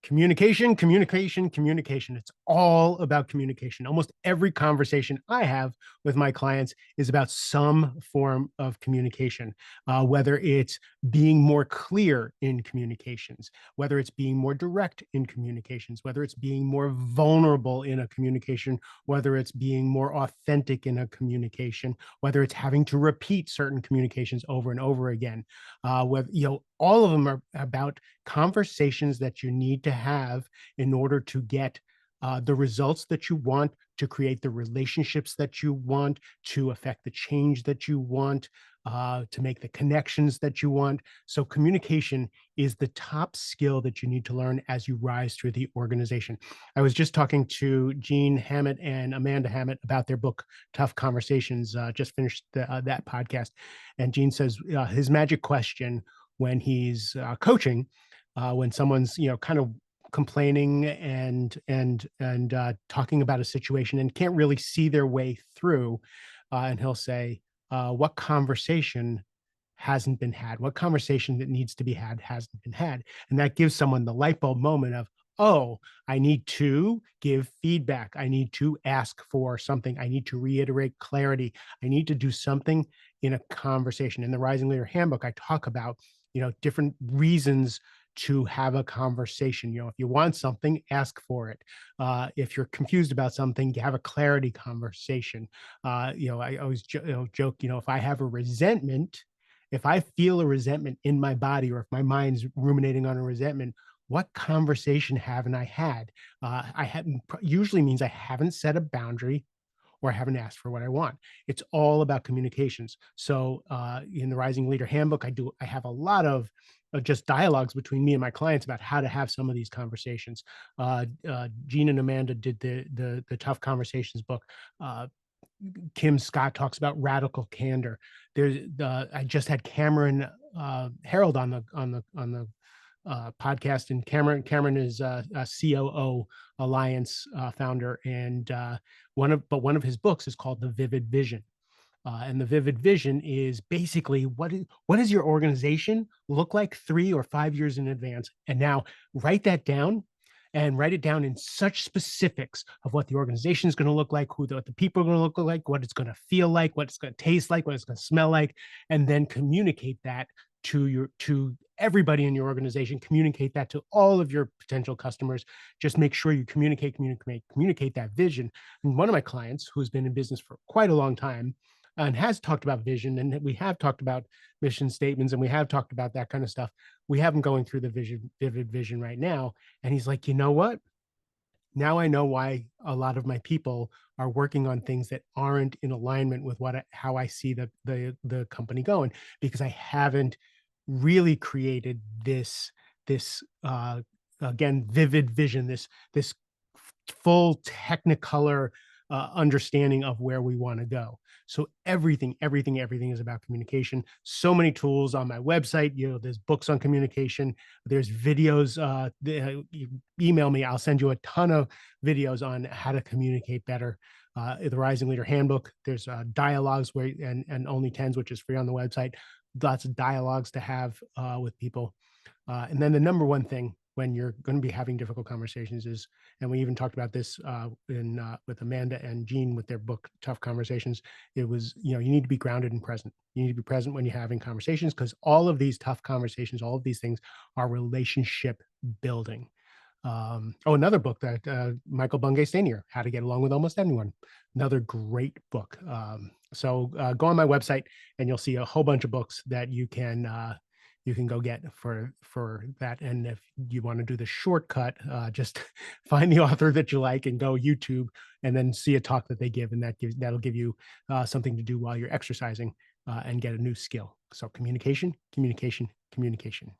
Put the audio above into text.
Communication, communication, communication. It's all about communication. Almost every conversation I have with my clients is about some form of communication, whether it's being more clear in communications, whether it's being more direct in communications, whether it's being more vulnerable in a communication, whether it's being more authentic in a communication, whether it's having to repeat certain communications over and over again. Whether, all of them are about conversations that you need to have in order to get the results that you want, to create the relationships that you want, to affect the change that you want, to make the connections that you want. So, communication is the top skill that you need to learn as you rise through the organization. I was just talking to Gene Hammett and Amanda Hammett about their book, Tough Conversations, just finished that podcast. And Gene says his magic question when he's coaching, when someone's kind of complaining and talking about a situation and can't really see their way through, and he'll say, "What conversation hasn't been had? What conversation that needs to be had hasn't been had?" And that gives someone the light bulb moment of, "Oh, I need to give feedback. I need to ask for something. I need to reiterate clarity. I need to do something in a conversation." In the Rising Leader Handbook, I talk about different reasons to have a conversation. If you want something, ask for it. If you're confused about something, you have a clarity conversation. I always joke, if I have a resentment, if I feel a resentment in my body, or if my mind's ruminating on a resentment, what conversation haven't I had? I haven't usually means I haven't set a boundary, or I haven't asked for what I want. It's all about communications. So in the Rising Leader Handbook, I have a lot of just dialogues between me and my clients about how to have some of these conversations. Gene and Amanda did the Tough Conversations book. Kim Scott talks about radical candor. I just had Cameron Harold on the podcast, and Cameron is a COO Alliance founder, and one of his books is called The Vivid Vision. And the vivid vision is basically what does your organization look like 3 or 5 years in advance? And now write that down, and write it down in such specifics of what the organization is going to look like, what the people are going to look like, what it's going to feel like, what it's going to taste like, what it's going to smell like, and then communicate that to everybody in your organization. Communicate that to all of your potential customers. Just make sure you communicate that vision. And one of my clients, who's been in business for quite a long time and has talked about vision, and we have talked about mission statements, and we have talked about that kind of stuff. We have him going through the vivid vision right now, and he's like, you know what? Now I know why a lot of my people are working on things that aren't in alignment with how I see the company going, because I haven't really created this again, vivid vision, this full technicolor understanding of where we want to go. So everything is about communication. So many tools on my website. There's books on communication. There's videos. You email me. I'll send you a ton of videos on how to communicate better. The Rising Leader Handbook. There's dialogues and only tens, which is free on the website. Lots of dialogues to have with people. And then the number one thing when you're going to be having difficult conversations is, and we even talked about this with Amanda and Gene with their book Tough Conversations. It was, you need to be grounded and present. You need to be present when you're having conversations, because all of these tough conversations, all of these things are relationship building. Another book that Michael Bungay Stanier, How to Get Along with Almost Anyone. Another great book. So go on my website and you'll see a whole bunch of books that you can go get for that. And if you want to do the shortcut, just find the author that you like and go YouTube and then see a talk that they give, and that'll give you something to do while you're exercising and get a new skill. So communication, communication, communication.